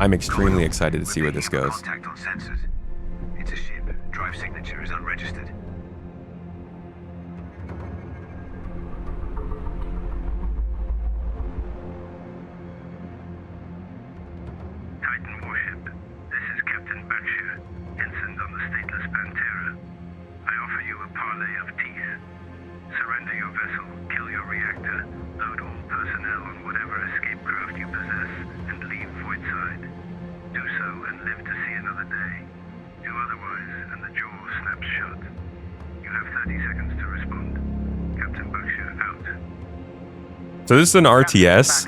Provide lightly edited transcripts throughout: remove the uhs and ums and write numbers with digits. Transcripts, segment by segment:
I'm extremely excited to see where this goes. Contact on sensors. It's a ship. Drive signature is unregistered. Titan warship. This is Captain Berkshire, ensign on the stateless Pantera. I offer you a parley of teeth. Surrender your vessel, kill your reactor, load all personnel on whatever escape craft you possess, and leave Voidside. Do so and live to see another day. Do otherwise, and the jaw snaps shut. You have 30 seconds to respond. Captain Berkshire, out. So this is an RTS,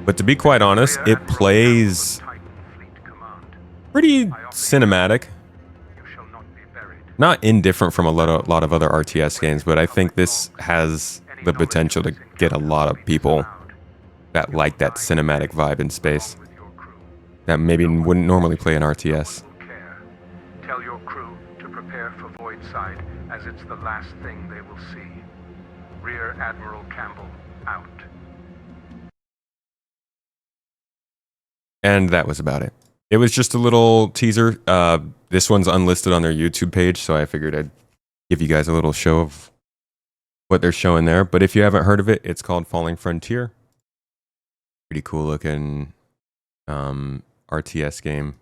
but to be quite honest, it plays pretty cinematic. Not indifferent from a lot of other RTS games, but I think this has the potential to get a lot of people that like that cinematic vibe in space that maybe wouldn't normally play an RTS. Tell your crew to prepare for Voidside, as it's the last thing they will see. Rear Admiral Campbell, out. And that was about it. It was just a little teaser. This one's unlisted on their YouTube page, so I figured I'd give you guys a little show of what they're showing there. But if you haven't heard of it, it's called Falling Frontier. Pretty cool looking RTS game.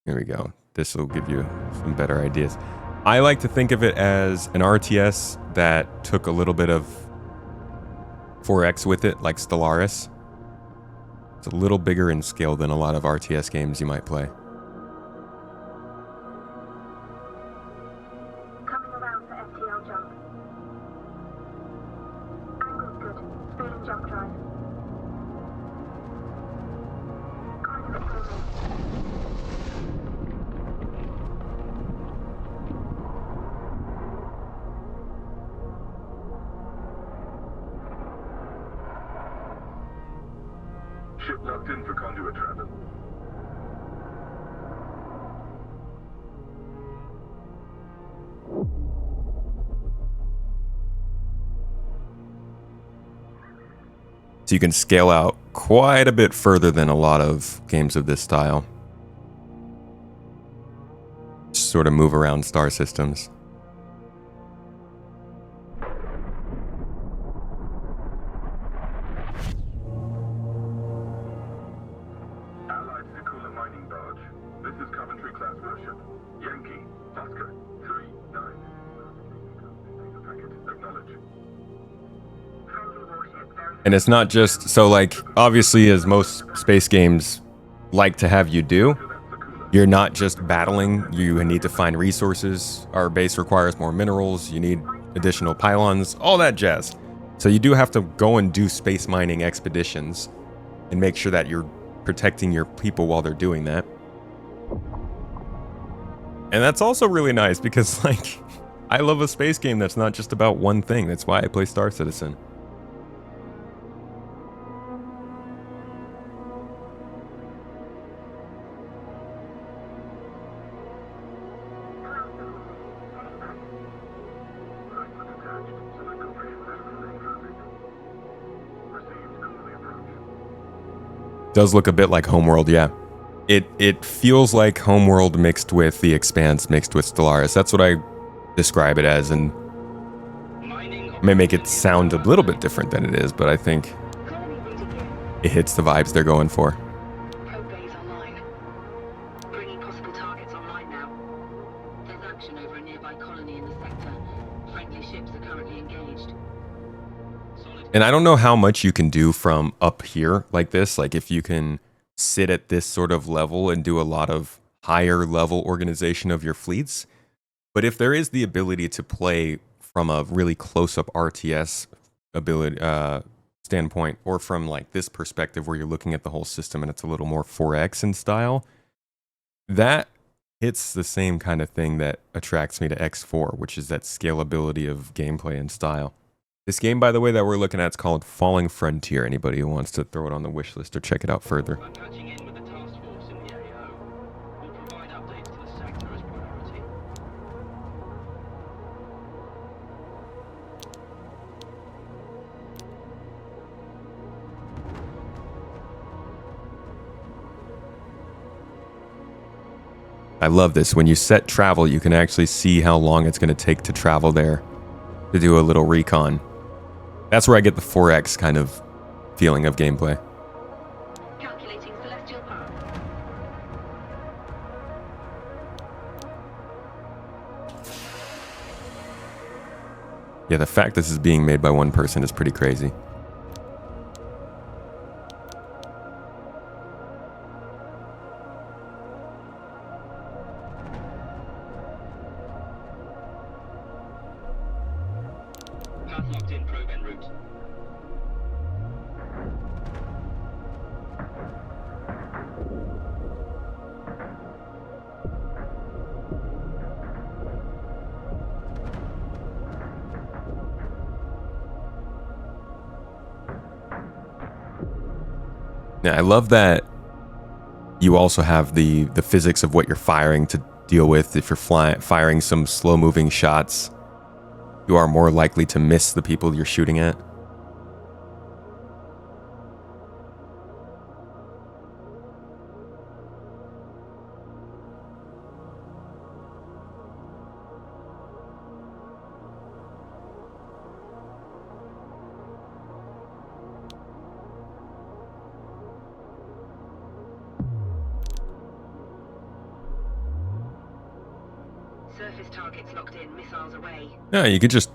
Here we go. This will give you some better ideas. I like to think of it as an RTS that took a little bit of 4X with it, like Stellaris. It's a little bigger in scale than a lot of RTS games you might play. Coming around for FTL jump. Angle's good. Speed and jump drive. Contact closing. Ship locked in for conduit travel. So you can scale out quite a bit further than a lot of games of this style. Just sort of move around star systems. And it's not just, so like, obviously as most space games like to have you do, you're not just battling, you need to find resources. Our base requires more minerals, you need additional pylons, all that jazz. So you do have to go and do space mining expeditions and make sure that you're protecting your people while they're doing that. And that's also really nice because, like, I love a space game that's not just about one thing. That's why I play Star Citizen. Does look a bit like Homeworld, yeah. It feels like Homeworld mixed with The Expanse, mixed with Stellaris. That's what I describe it as, and may make it sound a little bit different than it is, but I think it hits the vibes they're going for. Probe bays online. Bringing possible targets online now. There's action over a nearby colony in the sector. Friendly ships are currently engaged. And I don't know how much you can do from up here like this, like if you can sit at this sort of level and do a lot of higher level organization of your fleets. But if there is the ability to play from a really close-up RTS ability standpoint, or from like this perspective where you're looking at the whole system and it's a little more 4X in style, that hits the same kind of thing that attracts me to X4, which is that scalability of gameplay and style. This game, by the way, that we're looking at is called Falling Frontier. Anybody who wants to throw it on the wish list or check it out further. Patching in with the task force in the AO. We'll provide updates to the sector as priority. I love this. When you set travel, you can actually see how long it's going to take to travel there to do a little recon. That's where I get the 4X kind of feeling of gameplay. Calculating celestial path. Yeah, the fact this is being made by one person is pretty crazy. Path locked in, probe en route. Yeah, I love that you also have the physics of what you're firing to deal with. If you're firing some slow-moving shots, you are more likely to miss the people you're shooting at. Surface targets locked in, missiles away. Yeah, you could just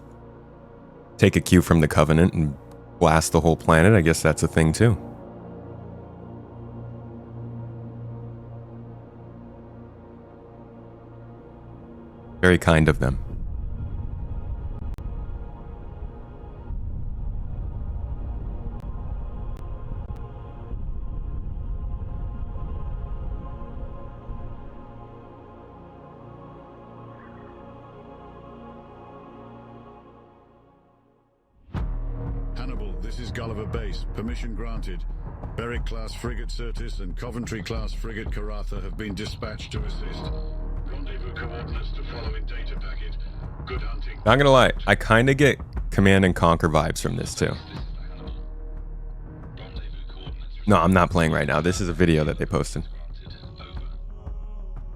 take a cue from the Covenant and blast the whole planet. I guess that's a thing too. Very kind of them. Hannibal, this is Gulliver Base. Permission granted. Berwick-class frigate Certis and Coventry-class frigate Karatha have been dispatched to assist. Rendezvous coordinates to follow in data packet. Good hunting. Not gonna lie, I kind of get Command and Conquer vibes from this too. No, I'm not playing right now. This is a video that they posted.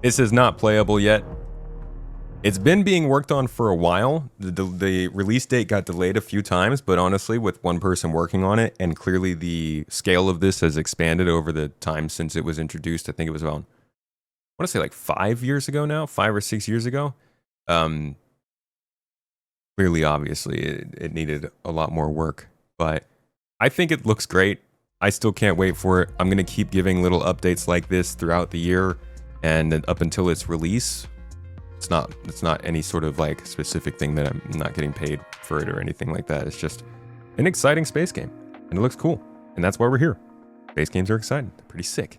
This is not playable yet. It's been being worked on for a while. The release date got delayed a few times, but honestly, with one person working on it, and clearly the scale of this has expanded over the time since it was introduced. I think it was around, I want to say like 5 years ago now, 5 or 6 years ago. Clearly, obviously, it needed a lot more work, but I think it looks great. I still can't wait for it. I'm going to keep giving little updates like this throughout the year and up until its release. It's not any sort of like specific thing that I'm not getting paid for it or anything like that. It's just an exciting space game and it looks cool. And that's why we're here. Space games are exciting. They're pretty sick.